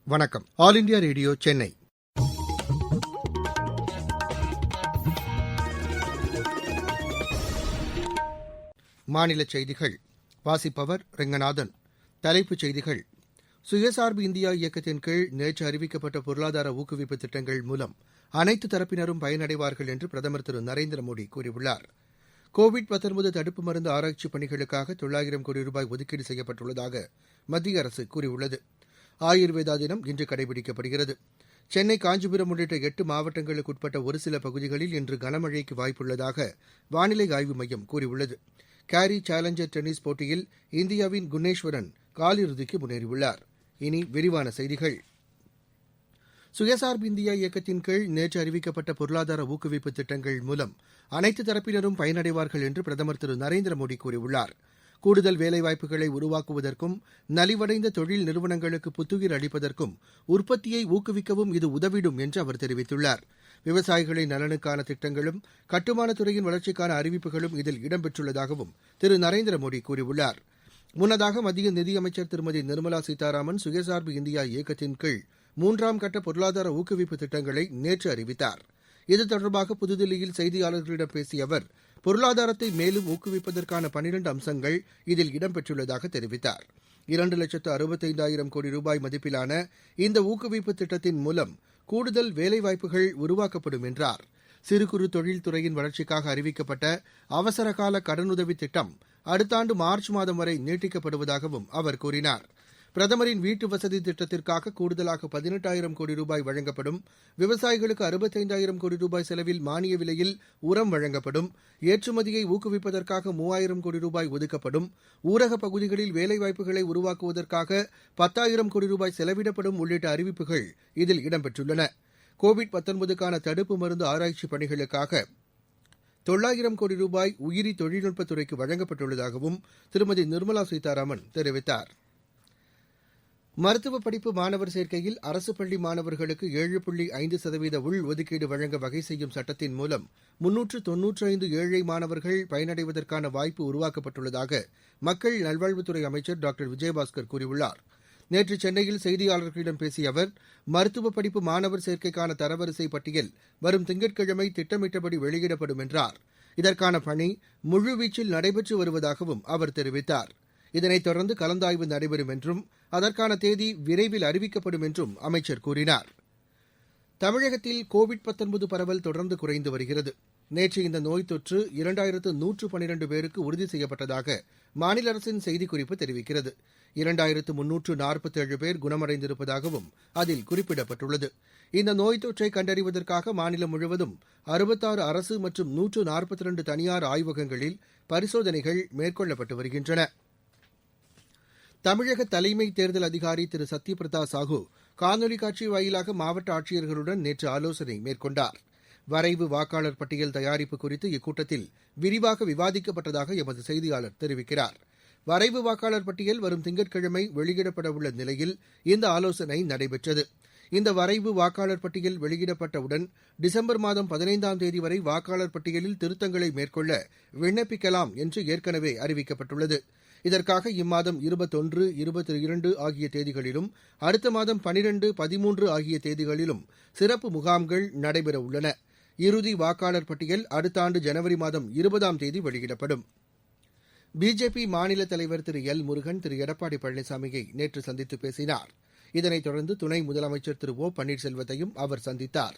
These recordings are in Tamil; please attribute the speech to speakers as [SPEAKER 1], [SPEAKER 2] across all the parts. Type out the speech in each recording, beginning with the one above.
[SPEAKER 1] வணக்கம். All India radio Chennai. மாநிலச் செய்திகள் வாசிப்பவர் ரெங்கநாதன். தலைப்புச் செய்திகள். சுயசார்பு இந்தியா இயக்கத்தின் கீழ் நேற்று அறிவிக்கப்பட்ட பொருளாதார ஊக்குவிப்பு திட்டங்கள் மூலம் அனைத்து தரப்பினரும் பயனடைவார்கள் என்று பிரதமர் திரு நரேந்திர மோடி கூறியுள்ளார். கோவிட்-19 தடுப்பு மருந்து ஆராய்ச்சிப் பணிகளுக்காக 900 கோடி ரூபாய் ஒதுக்கீடு செய்யப்பட்டுள்ளதாக மத்திய அரசு கூறியுள்ளது. ஆயுர்வேதா தினம் இன்று கடைபிடிக்கப்படுகிறது. சென்னை, காஞ்சிபுரம் உள்ளிட்ட 8 மாவட்டங்களுக்கு உட்பட்ட ஒரு சில பகுதிகளில் இன்று கனமழைக்கு வாய்ப்புள்ளதாக வானிலை ஆய்வு மையம் கூறியுள்ளது. கேரி சேலஞ்சர் டென்னிஸ் போட்டியில் இந்தியாவின் குன்னேஸ்வரன் காலிறுதிக்கு முன்னேறியுள்ளார். இனி விரிவான செய்திகள். சுயசார்பு இந்தியா இயக்கத்தின் கீழ் நேற்று அறிவிக்கப்பட்ட பொருளாதார ஊக்குவிப்பு திட்டங்கள் மூலம் அனைத்து தரப்பினரும் பயனடைவார்கள் என்று பிரதமர் திரு நரேந்திர மோடி கூறியுள்ளார். கூடுதல் வேலைவாய்ப்புகளை உருவாக்குவதற்கும் நலிவடைந்த தொழில் நிறுவனங்களுக்கு புத்துயிர் அளிப்பதற்கும் உற்பத்தியை ஊக்குவிக்கவும் இது உதவிடும் என்று அவர் தெரிவித்துள்ளார். விவசாயிகளின் நலனுக்கான திட்டங்களும் கட்டுமானத் துறையின் வளர்ச்சிக்கான அறிவிப்புகளும் இதில் இடம்பெற்றுள்ளதாகவும் திரு நரேந்திர மோடி கூறியுள்ளார். முன்னதாக மத்திய நிதியமைச்சர் திருமதி நிர்மலா சீதாராமன் சுயசார்பு இந்தியா இயக்கத்தின் கீழ் 3ஆம் கட்ட பொருளாதார ஊக்குவிப்பு திட்டங்களை நேற்று அறிவித்தார். இது தொடர்பாக புதுதில்லியில் செய்தியாளர்களிடம் பேசிய அவர், பொருளாதாரத்தை மேலும் ஊக்குவிப்பதற்கான 12 அம்சங்கள் இதில் இடம்பெற்றுள்ளதாக தெரிவித்தார். 2,65,000 கோடி ரூபாய் மதிப்பிலான இந்த ஊக்குவிப்பு திட்டத்தின் மூலம் கூடுதல் வேலைவாய்ப்புகள் உருவாக்கப்படும் என்றார். சிறு குறு தொழில்துறையின் வளர்ச்சிக்காக அறிவிக்கப்பட்ட அவசரகால கடனுதவி திட்டம் அடுத்த ஆண்டு மார்ச் மாதம் வரை நீட்டிக்கப்படுவதாகவும் அவர் கூறினார். பிரதமரின் வீட்டு வசதி திட்டத்திற்காக கூடுதலாக 18,000 கோடி ரூபாய் வழங்கப்படும். விவசாயிகளுக்கு 65,000 கோடி ரூபாய் செலவில் மானிய விலையில் உரம் வழங்கப்படும். ஏற்றுமதியை ஊக்குவிப்பதற்காக 3,000 கோடி ரூபாய் ஒதுக்கப்படும். ஊரகப் பகுதிகளில் வேலைவாய்ப்புகளை உருவாக்குவதற்காக 10,000 கோடி ரூபாய் செலவிடப்படும் உள்ளிட்ட அறிவிப்புகள் இதில் இடம்பெற்றுள்ளன. கோவிட்-19க்கான தடுப்பு மருந்து ஆராய்ச்சிப் பணிகளுக்காக 900 கோடி ரூபாய் உயிரி தொழில்நுட்பத்துறைக்கு வழங்கப்பட்டுள்ளதாகவும் திருமதி நிர்மலா சீதாராமன் தெரிவித்தார். மருத்துவ படிப்பு மாணவர் சேர்க்கையில் அரசு பள்ளி மாணவர்களுக்கு 7.5% உள்ஒதுக்கீடு வழங்க வகை செய்யும் சட்டத்தின் மூலம் 395 ஏழை மாணவர்கள் பயனடைவதற்கான வாய்ப்பு உருவாக்கப்பட்டுள்ளதாக மக்கள் நல்வாழ்வுத்துறை அமைச்சர் டாக்டர் விஜயபாஸ்கர் கூறியுள்ளார். நேற்று சென்னையில் செய்தியாளர்களிடம் பேசிய அவர், மருத்துவ படிப்பு மாணவர் சேர்க்கைக்கான தரவரிசை பட்டியல் வரும் திங்கட்கிழமை திட்டமிட்டபடி வெளியிடப்படும் என்றார். இதற்கான பணி முழுவீச்சில் நடைபெற்று வருவதாகவும் அவர் தெரிவித்தார். இதனைத் தொடர்ந்து கலந்தாய்வு நடைபெறும் என்றும் அதற்கான தேதி விரைவில் அறிவிக்கப்படும் என்றும் அமைச்சர் கூறினார். தமிழகத்தில் கோவிட்-19 பரவல் தொடர்ந்து குறைந்து வருகிறது. நேற்று இந்த நோய் தொற்று 2,112 பேருக்கு உறுதி செய்யப்பட்டதாக மாநில அரசின் செய்திக்குறிப்பு தெரிவிக்கிறது. 2,347 பேர் குணமடைந்திருப்பதாகவும் அதில் குறிப்பிடப்பட்டுள்ளது. இந்த நோய் தொற்றை கண்டறிவதற்காக மாநிலம் முழுவதும் 66 அரசு மற்றும் 142 தனியார் ஆய்வகங்களில் பரிசோதனைகள் மேற்கொள்ளப்பட்டு வருகின்றன. தமிழக தலைமை தேர்தல் அதிகாரி திரு சத்யபிரதா சாஹூ காணொலி காட்சி வாயிலாக மாவட்ட ஆட்சியர்களுடன் நேற்று ஆலோசனை மேற்கொண்டார். வரைவு வாக்காளர் பட்டியல் தயாரிப்பு குறித்து இக்கூட்டத்தில் விரிவாக விவாதிக்கப்பட்டதாக எமது செய்தியாளர் தெரிவிக்கிறார். வரைவு வாக்காளர் பட்டியல் வரும் திங்கட்கிழமை வெளியிடப்படவுள்ள நிலையில் இந்த ஆலோசனை நடைபெற்றது. இந்த வரைவு வாக்காளர் பட்டியல் வெளியிடப்பட்டவுடன் டிசம்பர் மாதம் 15ஆம் தேதி வரை வாக்காளர் பட்டியலில் திருத்தங்களை மேற்கொள்ள விண்ணப்பிக்கலாம் என்று ஏற்கனவே அறிவிக்கப்பட்டுள்ளது. இதற்காக இம்மாதம் 21, 22 ஆகிய தேதிகளிலும் அடுத்த மாதம் 12, 13 ஆகிய தேதிகளிலும் சிறப்பு முகாம்கள் நடைபெறவுள்ளன. இறுதி வாக்காளர் பட்டியல் அடுத்த ஆண்டு ஜனவரி மாதம் 20ஆம் தேதி வெளியிடப்படும். பிஜேபி மாநில தலைவர் திரு எல் முருகன் திரு எடப்பாடி பழனிசாமியை நேற்று சந்தித்து பேசினார். இதனைத் தொடர்ந்து துணை முதலமைச்சர் திரு ஓ பன்னீர்செல்வத்தையும் அவர் சந்தித்தார்.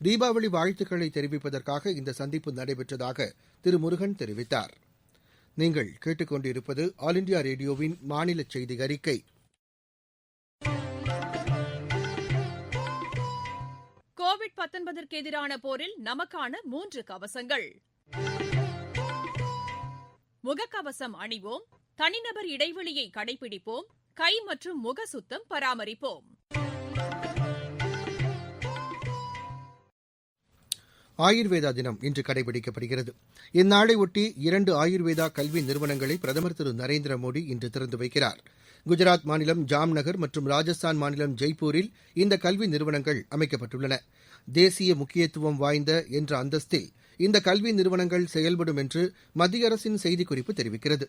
[SPEAKER 1] தீபாவளி வாழ்த்துக்களை தெரிவிப்பதற்காக இந்த சந்திப்பு நடைபெற்றதாக திரு முருகன் தெரிவித்தார். நீங்கள் கேட்டுக்கொண்டிருப்பது ஆல் இண்டியா ரேடியோவின் மாநில செய்தி அறிக்கை.
[SPEAKER 2] கோவிட்-19ற்கு எதிரான போரில் நமக்கான 3 கவசங்கள். முகக்கவசம் அணிவோம், தனிநபர் இடைவெளியை கடைபிடிப்போம், கை மற்றும் முக சுத்தம் பராமரிப்போம்.
[SPEAKER 1] ஆயுர்வேதா தினம் இன்று கடைபிடிக்கப்படுகிறது. இந்நாளையொட்டி 2 ஆயுர்வேதா கல்வி நிறுவனங்களை பிரதமர் திரு நரேந்திர மோடி இன்று திறந்து வைக்கிறார். குஜராத் மாநிலம் ஜாம்நகர் மற்றும் ராஜஸ்தான் மாநிலம் ஜெய்ப்பூரில் இந்த கல்வி நிறுவனங்கள் அமைக்கப்பட்டுள்ளன. தேசிய முக்கியத்துவம் வாய்ந்த என்ற அந்தஸ்தில் இந்த கல்வி நிறுவனங்கள் செயல்படும் என்று மத்திய அரசின் செய்திக்குறிப்பு தெரிவிக்கிறது.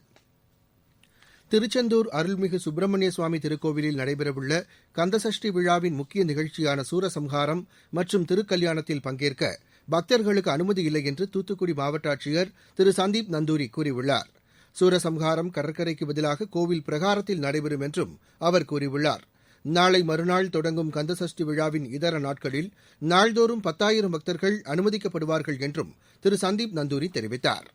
[SPEAKER 1] திருச்செந்தூர் அருள்மிகு சுப்பிரமணிய சுவாமி திருக்கோவிலில் நடைபெறவுள்ள கந்தசஷ்டி விழாவின் முக்கிய நிகழ்ச்சியான சூரசம்ஹாரம் மற்றும் திருக்கல்யாணத்தில் பங்கேற்க பக்தர்களுக்கு அனுமதி இல்லை என்று தூத்துக்குடி மாவட்ட ஆட்சியர் திரு சந்தீப் நந்தூரி கூறியுள்ளார். சூரசம்ஹாரம் கடற்கரைக்கு பதிலாக கோவில் பிரகாரத்தில் நடைபெறும் என்றும் அவர் கூறியுள்ளார். நாளை மறுநாள் தொடங்கும் கந்தசஷ்டி விழாவின் இதர நாட்களில் நாள்தோறும் 10,000 பக்தர்கள் அனுமதிக்கப்படுவார்கள் என்றும் திரு சந்தீப் நந்தூரி தெரிவித்தார்.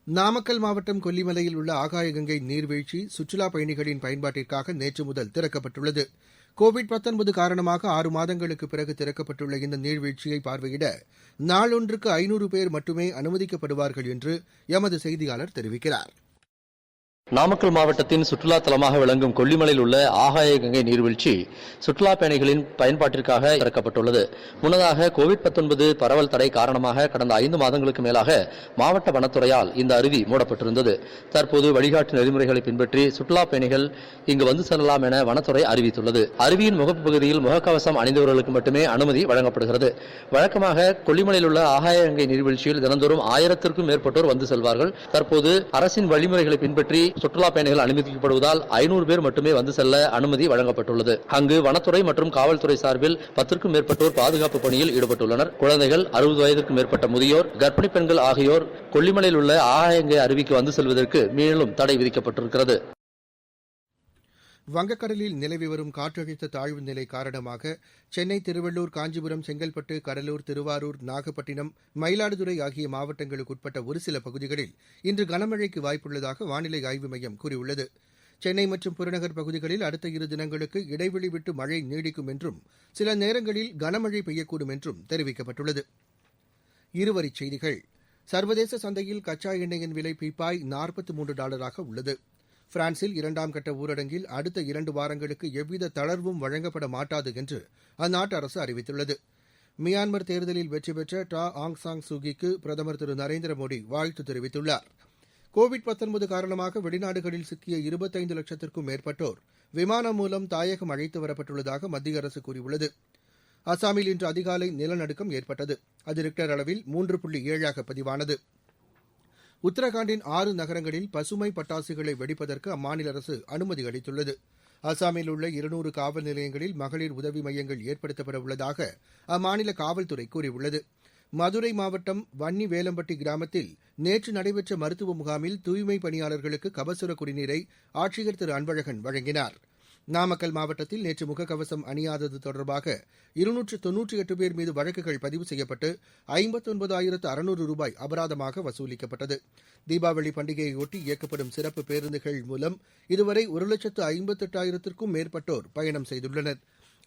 [SPEAKER 1] நாமக்கல் மாவட்டம் கொல்லிமலையில் உள்ள ஆகாயகங்கை நீர்வீழ்ச்சி சுற்றுலாப் பயணிகளின் பயன்பாட்டிற்காக நேற்று முதல் திறக்கப்பட்டுள்ளது. கோவிட்-19 காரணமாக 6 மாதங்களுக்கு பிறகு திறக்கப்பட்டுள்ள இந்த நீர்வீழ்ச்சியை பார்வையிட நாளொன்றுக்கு 500 பேர் மட்டுமே அனுமதிக்கப்படுவார்கள் என்று எமது செய்தியாளர் தெரிவிக்கிறார்.
[SPEAKER 3] நாமக்கல் மாவட்டத்தின் சுற்றுலா தலமாக விளங்கும் கொல்லிமலையில் உள்ள ஆகாய கங்கை நீர்வீழ்ச்சி சுற்றுலா பயணிகளின் பயன்பாட்டிற்காக திறக்கப்பட்டுள்ளது. முன்னதாக கோவிட்-19 பரவல் தடை காரணமாக கடந்த 5 மாதங்களுக்கு மேலாக மாவட்ட வனத்துறையால் இந்த அருவி மூடப்பட்டிருந்தது. தற்போது வழிகாட்டு நெறிமுறைகளை பின்பற்றி சுற்றுலா பயணிகள் இங்கு வந்து செல்லலாம் என வனத்துறை அறிவித்துள்ளது. அருவியின் முகப்பு பகுதியில் முகக்கவசம் அணிந்தவர்களுக்கு மட்டுமே அனுமதி வழங்கப்படுகிறது. வழக்கமாக கொல்லிமலையில் உள்ள ஆகாய கங்கை நீர்வீழ்ச்சியில் தினந்தோறும் 1000க்கும் மேற்பட்டோர் வந்து செல்வார்கள். தற்போது அரசின் வழிமுறைகளை பின்பற்றி சுற்றுலா பயணிகள் அனுமதிக்கப்படுவதால் 500 பேர் மட்டுமே வந்து செல்ல அனுமதி வழங்கப்பட்டுள்ளது. அங்கு வனத்துறை மற்றும் காவல்துறை சார்பில் 10க்கும் மேற்பட்டோர் பாதுகாப்பு பணியில் ஈடுபட்டுள்ளனர். குழந்தைகள், 60 வயதிற்கு மேற்பட்ட முதியோர், கர்ப்பிணி பெண்கள் ஆகியோர் கொல்லிமலையில் உள்ள ஆகாயங்கை அருவிக்கு வந்து செல்வதற்கு மேலும் தடை விதிக்கப்பட்டிருக்கிறது.
[SPEAKER 1] வங்கக்கடலில் நிலவி வரும் காற்றழுத்த தாழ்வு நிலை காரணமாக சென்னை, திருவள்ளூர், காஞ்சிபுரம், செங்கல்பட்டு, கடலூர், திருவாரூர், நாகப்பட்டினம், மயிலாடுதுறை ஆகிய மாவட்டங்களுக்குட்பட்ட ஒரு சில பகுதிகளில் இன்று கனமழைக்கு வாய்ப்புள்ளதாக வானிலை ஆய்வு மையம் கூறியுள்ளது. சென்னை மற்றும் புறநகர் பகுதிகளில் அடுத்த 2 தினங்களுக்கு இடைவெளி விட்டு மழை நீடிக்கும் என்றும் சில நேரங்களில் கனமழை பெய்யக்கூடும் என்றும் தெரிவிக்கப்பட்டுள்ளது. இருவரிச் செய்திகள். சர்வதேச சந்தையில் கச்சா எண்ணெயின் விலை பீப்பாய் $43 உள்ளது. பிரான்சில் 2ஆம் கட்ட ஊரடங்கில் அடுத்த 2 வாரங்களுக்கு எவ்வித தளர்வும் வழங்கப்பட மாட்டாது என்று அந்நாட்டு அரசு அறிவித்துள்ளது. மியான்மர் தேர்தலில் வெற்றி பெற்ற டா ஆங் சாங் சூகிக்கு பிரதமர் திரு நரேந்திர மோடி வாழ்த்து தெரிவித்துள்ளார். கோவிட்-19 காரணமாக வெளிநாடுகளில் சிக்கிய 25 லட்சத்திற்கும் மேற்பட்டோர் விமானம் மூலம் தாயகம் அழைத்து வரப்பட்டுள்ளதாக மத்திய அரசு கூறியுள்ளது. அசாமில் இன்று அதிகாலை நிலநடுக்கம் ஏற்பட்டது. அது ரிக்டர் அளவில் 3.7 பதிவானது. உத்தரகாண்டின் 6 நகரங்களில் பசுமை பட்டாசுகளை வெடிப்பதற்கு அம்மாநில அரசு அனுமதி அளித்துள்ளது. அசாமில் உள்ள 200 காவல் நிலையங்களில் மகளிர் உதவி மையங்கள் ஏற்படுத்தப்பட உள்ளதாக அம்மாநில காவல்துறை கூறியுள்ளது. மதுரை மாவட்டம் வன்னி வேலம்பட்டி கிராமத்தில் நேற்று நடைபெற்ற மருத்துவ முகாமில் தூய்மை பணியாளர்களுக்கு கபசுர குடிநீரை ஆட்சியர் திரு அன்பழகன் வழங்கினார். நாமக்கல் மாவட்டத்தில் நேற்று முகக்கவசம் அணியாதது தொடர்பாக 298 பேர் மீது வழக்குகள் பதிவு செய்யப்பட்டு 59,600 ரூபாய் அபராதமாக வசூலிக்கப்பட்டது. தீபாவளி பண்டிகையையொட்டி இயக்கப்படும் சிறப்பு பேருந்துகள் மூலம் இதுவரை 1,58,000க்கும் மேற்பட்டோர் பயணம் செய்துள்ளனர்.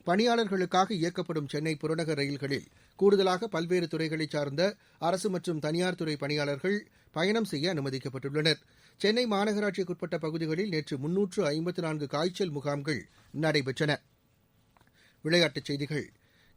[SPEAKER 1] பணியாளர்களுக்காக இயக்கப்படும் சென்னை புறநகர் ரயில்களில் கூடுதலாக பல்வேறு துறைகளைச் சார்ந்த அரசு மற்றும் தனியார் துறை பணியாளர்கள் பயணம் செய்ய அனுமதிக்கப்பட்டுள்ளனர். சென்னை மாநகராட்சிக்குட்பட்ட பகுதிகளில் நேற்று 354 காய்ச்சல் முகாம்கள் நடைபெற்றன. விளையாட்டுச் செய்திகள்.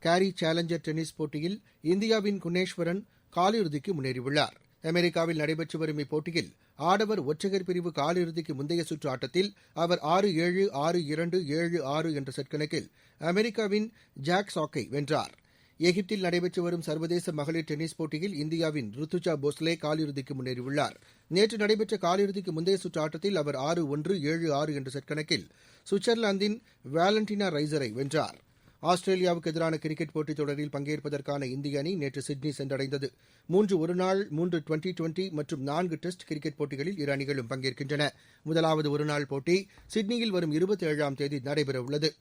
[SPEAKER 1] கேரி சேலஞ்சர் டென்னிஸ் போட்டியில் இந்தியாவின் குன்னேஸ்வரன் காலிறுதிக்கு முன்னேறியுள்ளார். அமெரிக்காவில் நடைபெற்று வரும் இப்போட்டியில் ஆடவர் ஒற்றையர் பிரிவு காலிறுதிக்கு முந்தைய சுற்று ஆட்டத்தில் அவர் 6-7, 6-2, 7-6 என்ற செட் கணக்கில் அமெரிக்காவின் ஜாக் சாக்கை வென்றார். எகிப்தில் நடைபெற்று வரும் சர்வதேச மகளிர் டென்னிஸ் போட்டியில் இந்தியாவின் ருத்துஜா போஸ்லே காலிறுதிக்கு முன்னேறியுள்ளார். நேற்று நடைபெற்ற காலிறுதிக்கு முந்தைய சுற்று ஆட்டத்தில் அவர் 6-1, 7-6 என்ற செட் கணக்கில் சுவிட்சர்லாந்தின் வேலண்டினா ரைசரை வென்றார். ஆஸ்திரேலியாவுக்கு எதிரான கிரிக்கெட் போட்டித் தொடரில் பங்கேற்பதற்கான இந்திய அணி நேற்று சிட்னி சென்றடைந்தது. 3 ஒருநாள், 3 டுவெண்டி மற்றும் 4 டெஸ்ட் கிரிக்கெட் போட்டிகளில் இரு அணிகளும் பங்கேற்கின்றன. முதலாவது ஒருநாள் போட்டி சிட்னியில் வரும் 27ஆம் தேதி நடைபெறவுள்ளது.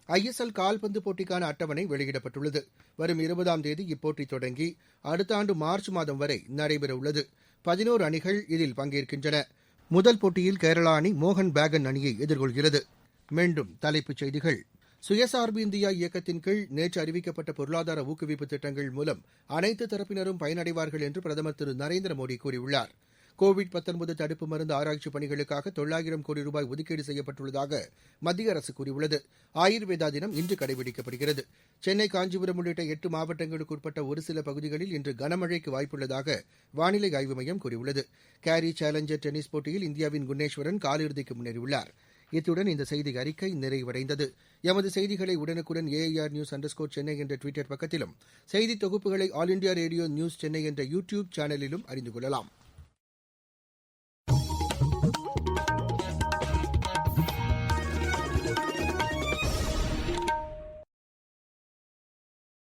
[SPEAKER 1] ISL கால்பந்து போட்டிக்கான அட்டவணை வெளியிடப்பட்டுள்ளது. வரும் 20ஆம் தேதி இப்போட்டி தொடங்கி அடுத்த ஆண்டு மார்ச் மாதம் வரை நடைபெறவுள்ளது. 11 அணிகள் இதில் பங்கேற்கின்றன. முதல் போட்டியில் கேரளா அணி மோகன் பேகன் அணியை எதிர்கொள்கிறது. மீண்டும் தலைப்புச் செய்திகள். சுயசார்பு இந்தியா இயக்கத்தின் கீழ் நேற்று அறிவிக்கப்பட்ட பொருளாதார ஊக்குவிப்பு திட்டங்கள் மூலம் அனைத்து தரப்பினரும் பயனடைவார்கள் என்று பிரதமர் திரு நரேந்திர மோடி கூறியுள்ளார். கோவிட்-19 தடுப்பு மருந்து ஆராய்ச்சிப் பணிகளுக்காக 900 கோடி ரூபாய் ஒதுக்கீடு செய்யப்பட்டுள்ளதாக மத்திய அரசு கூறியுள்ளது. ஆயுர்வேதா தினம் இன்று கடைபிடிக்கப்படுகிறது. சென்னை, காஞ்சிபுரம் உள்ளிட்ட 8 மாவட்டங்களுக்கு உட்பட்ட ஒரு சில பகுதிகளில் இன்று கனமழைக்கு வாய்ப்புள்ளதாக வானிலை ஆய்வு மையம் கூறியுள்ளது. கேரி சேலஞ்சர் டென்னிஸ் போட்டியில் இந்தியாவின் குன்னேஸ்வரன் காலிறுதிக்கு முன்னேறியுள்ளார். இத்துடன் இந்த செய்தி அறிக்கை நிறைவடைந்தது. எமது செய்திகளை உடனுக்குடன் AIR News_ சென்னை என்ற ட்விட்டர் பக்கத்திலும், செய்தி தொகுப்புகளை all India radio news Chennai என்ற யூடியூப் சேனலிலும் அறிந்து கொள்ளலாம்.